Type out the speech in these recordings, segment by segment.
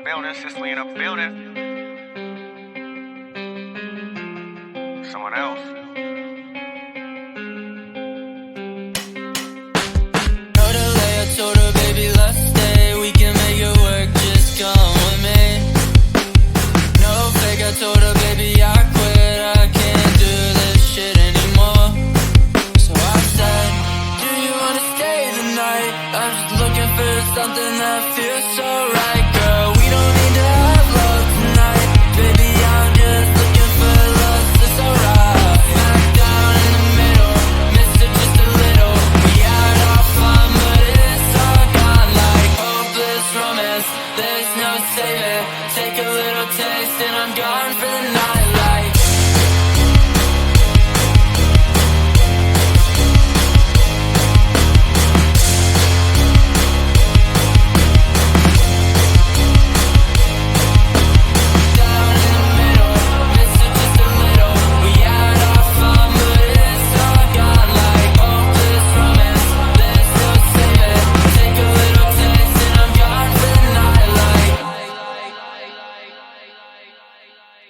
building, since we in a building. Someone else. Told her, baby, let's stay. We can make it work, just come with me. No fake, I told her, baby, I quit. I can't do this shit anymore. So I said, do you wanna stay the night? I'm just looking for something that feels so right, girl. We don't need to have love tonight. Baby, I'm just looking for love, it's alright. Smack down in the middle, miss it just a little. We had our fun, but it's all gone like hopeless romance. There's no saving. Take a little taste and I'm gone for the night like. Down in the middle, miss it just a little. We had our fun, but it's all gone like hopeless romance. There's no saving. Take a little taste and I'm gone for the night like.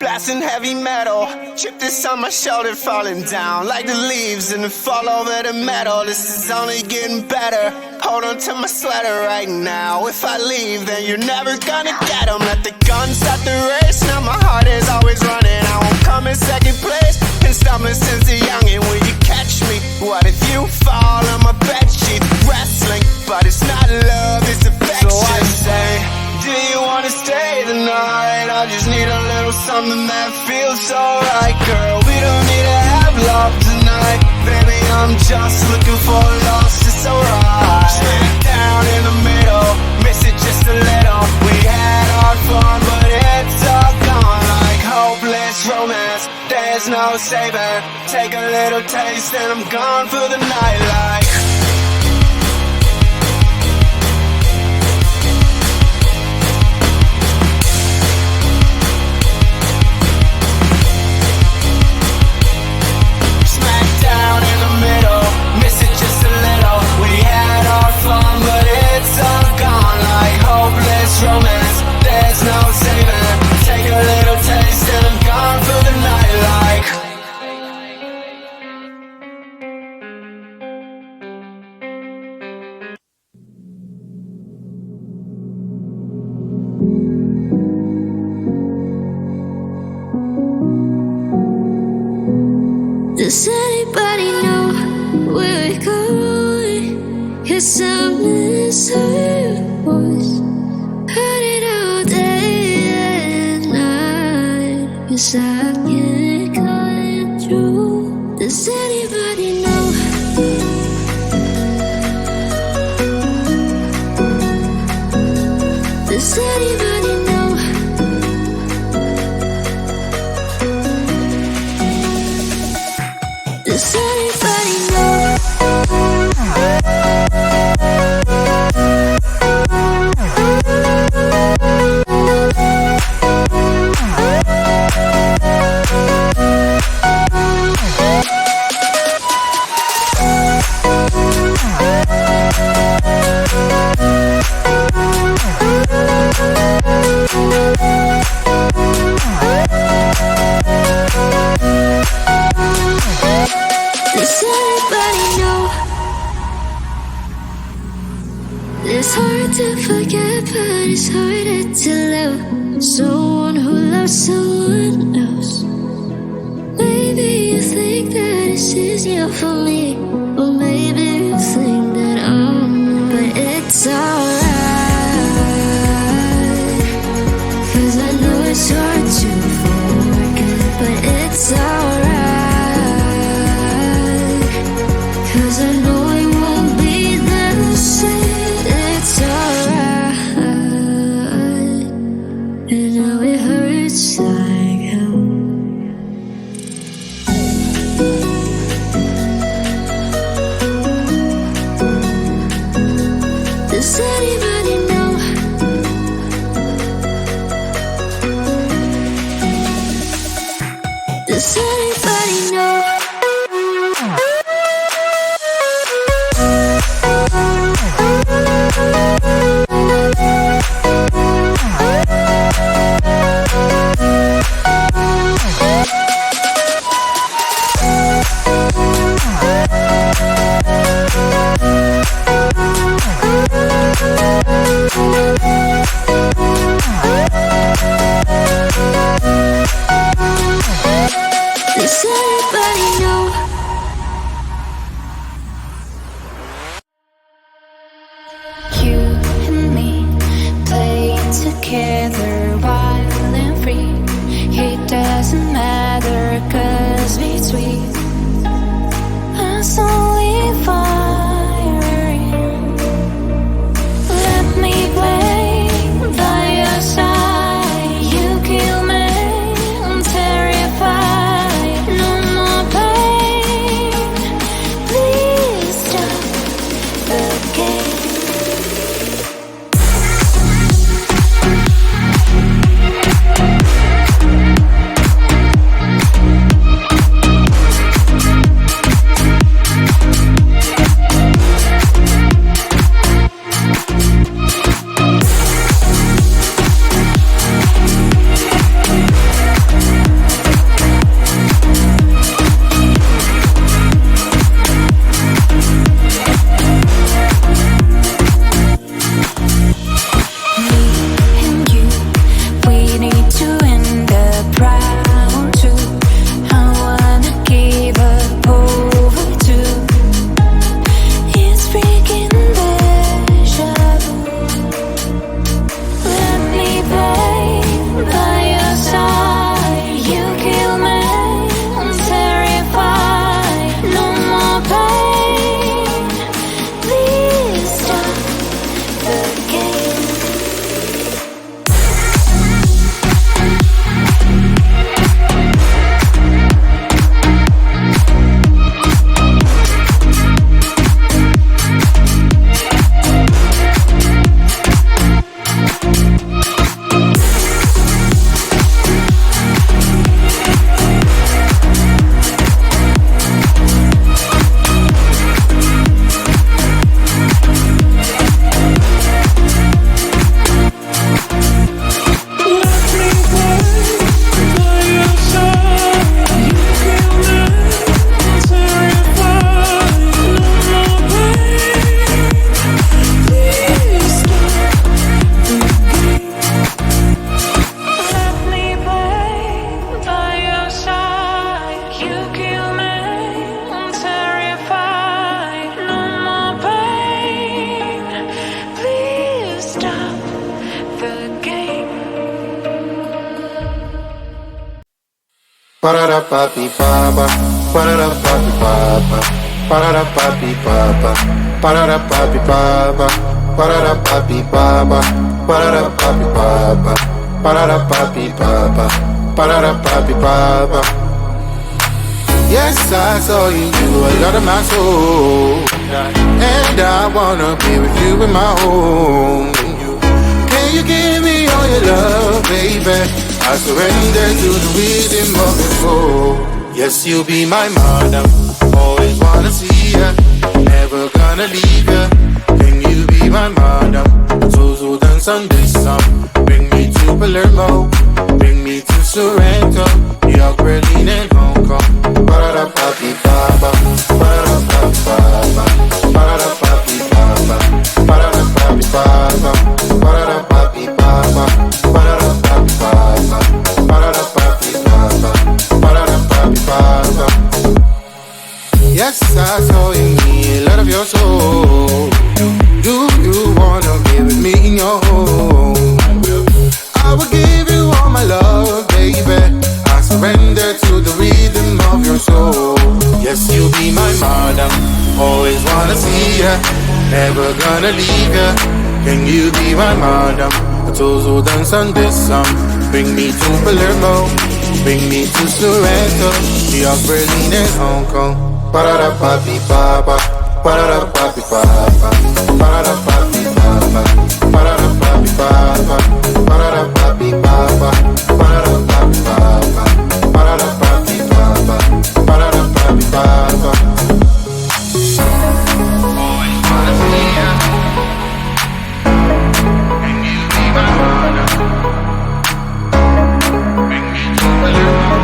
Blasting heavy metal, chip this on my shoulder, falling down like the leaves and the fall over the metal. This is only getting better. Hold on to my sweater right now. If I leave, then you're never gonna get 'em. Let the gun start the race. Now my heart is always running. I won't come in second place. Been stumbling since a youngin'. Will you catch me? What if you fall on my bedsheet? Wrestling, but it's not love, it's affection. So I say, do you wanna stay the night? I just need a little something that feels so right, girl. We don't need to have love tonight. Baby, I'm just looking for love, it's alright. Smack down in the middle, miss it just a little. We had our fun, but it's all gone like hopeless romance. There's no saving. Take a little taste and I'm gone for the night like. Down in the middle, miss it just a little. We had our fun, but it's all gone like hopeless romance. There's no saving. Take a little taste and I'm gone for the night like. Does anybody know where we're going? 'Cause I miss her voice. Heard it all day and night. 'Cause I can't call it true. Does anybody know? Does anybody know? Does anybody know? Does anybody know? It's hard to forget, but it's harder to love someone who loves someone else. Maybe you think that it's easier for me, or maybe you think that I'm not. But it's alright, 'cause I know it's hard to forget. But it's alright, 'cause I know it won't be the same. It's alright, and now it hurts like hell. Does anybody sweet as only fire. Let me play by your side. You kill me, I'm terrified. No more pain. Please stop the game. Ba-da-da-ba-be-ba-ba, ba-da-da-ba-be-ba-ba, ba-da-da-ba-be-ba-ba, ba-da-da-ba-be-ba-ba, ba-da-da-ba-be-ba-ba, ba-da-da-ba-be-ba-ba, ba-da-da-ba-be-ba-ba, ba-da-da-ba-be-ba-ba. Yes, I saw you a lot of my soul, and I wanna be with you in my home. Can you give me all your love, baby? I surrender to the rhythm of your soul. Yes, you'll be my madam. Always wanna see ya, never gonna leave ya. Can you be my madam? So dance on this song. Bring me to Palermo, bring me to Sorrento, New York, Berlin, and Hong Kong. Ba-da-da-ba-be-ba-ba, ba-da-da-ba-be-ba-ba, ba-da-da-ba-be-ba-ba, ba-da-da-ba-be-ba-ba, ba-da-da-ba-be-ba-ba, ba-da-da-ba-be-ba-ba, ba-da-da-ba-be-ba-ba, ba-da-da-ba-be-ba-ba. Yes, I saw in me a lot of your soul. Do you wanna be with me in your home? I will give you all my love, baby. I surrender to the rhythm of your soul. Yes, you'll be my madam. Always wanna see ya, never gonna leave ya. Can you be my madam? So dance on this song. Bring me to Palermo, bring me to Sorrento, New York, Berlin, and Hong Kong. Ba-da-da-ba-be-ba-ba, ba-da-da-ba-be-ba-ba, ba-da-da-ba-be-ba-ba, ba-da-da-ba-be-ba-ba, ba-da-da-ba-be-ba-ba, ba-da-da-ba-be-ba-ba, ba-da-da-ba-be-ba-ba, ba-da-da-ba-be-ba-ba. Always wanna see ya, and you be my mother. Bring me to Palermo.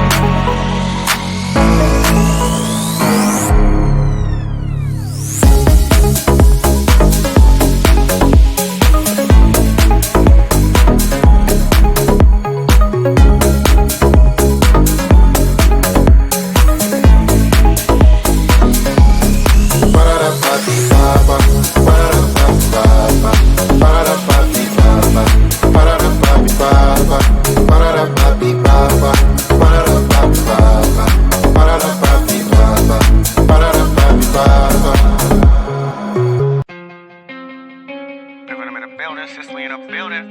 Mostly in a building.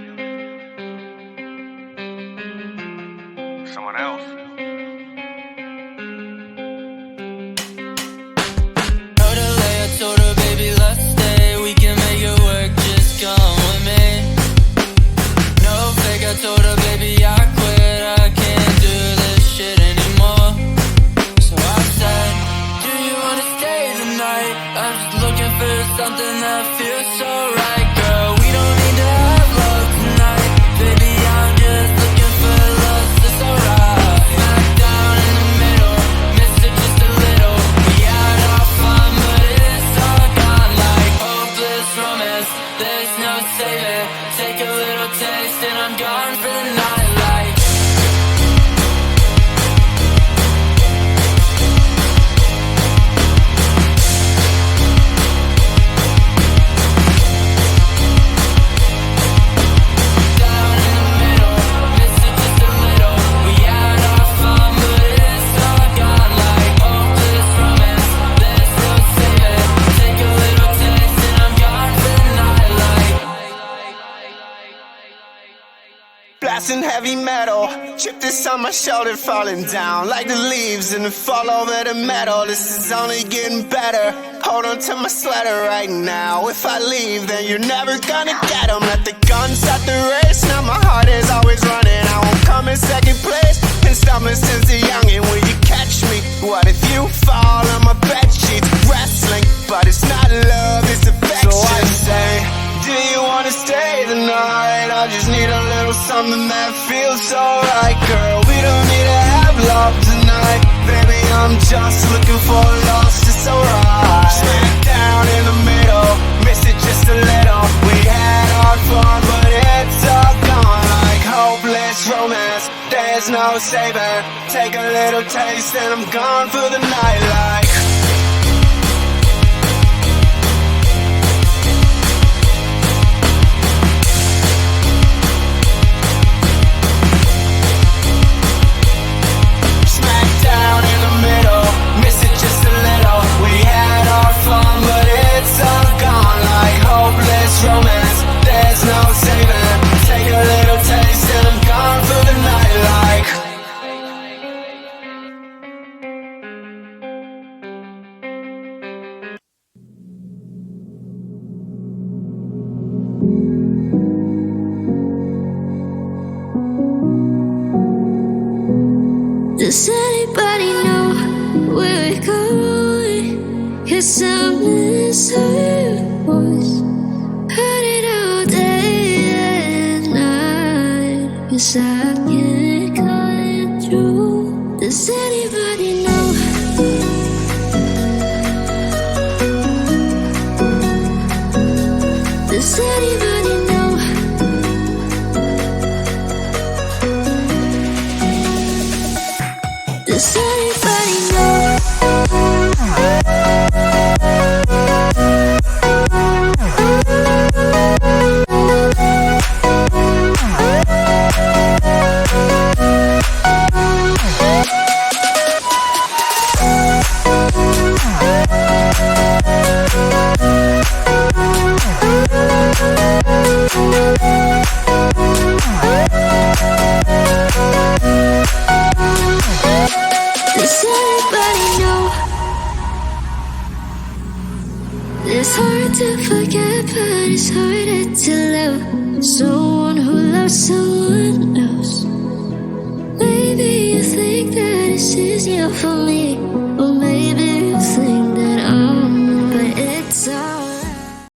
Someone else. Told her later, told her baby let's stay. We can make it work, just come with me. No fake, I told her baby I quit. I can't do this shit anymore. So I said, do you wanna stay the night? I'm just looking for something that feels so right, girl. We don't need to have love tonight, baby. I'm just looking for love, that's alright. Back down in the middle, missed it just a little. We had our fun, but it's all gone like hopeless romance. There's no saving. Take a little taste and I'm gone for the night like. Blasting heavy metal, chip this on my shoulder, falling down like the leaves and fall over the metal. This is only getting better. Hold on to my sweater right now. If I leave, then you're never gonna get 'em. Let the guns at the race. Now my heart is always running. I won't come in second place. Been stumbling since a youngin'. Will you catch me? What if you fall on my bed sheets? Wrestling, but it's not love, it's affection. So I say, do you wanna stay the night? I just need a little something that feels so right, girl. We don't need to have love tonight, baby. I'm just looking for lost, it's alright. Smack down in the middle, miss it just a little. We had our fun, but it's all gone like hopeless romance. There's no saving. Take a little taste and I'm gone for the night like. Romance, there's no saving. Take a little taste and I'm gone for the night like. Does anybody know where we're going? 'Cause I miss her voice. Heard it all day and night. 'Cause I can't call it true. Does anybody know? Does anybody know? Does anybody know? Does anybody know? It's hard to forget, but it's harder to love someone who loves someone else. Maybe you think that it's easier for me,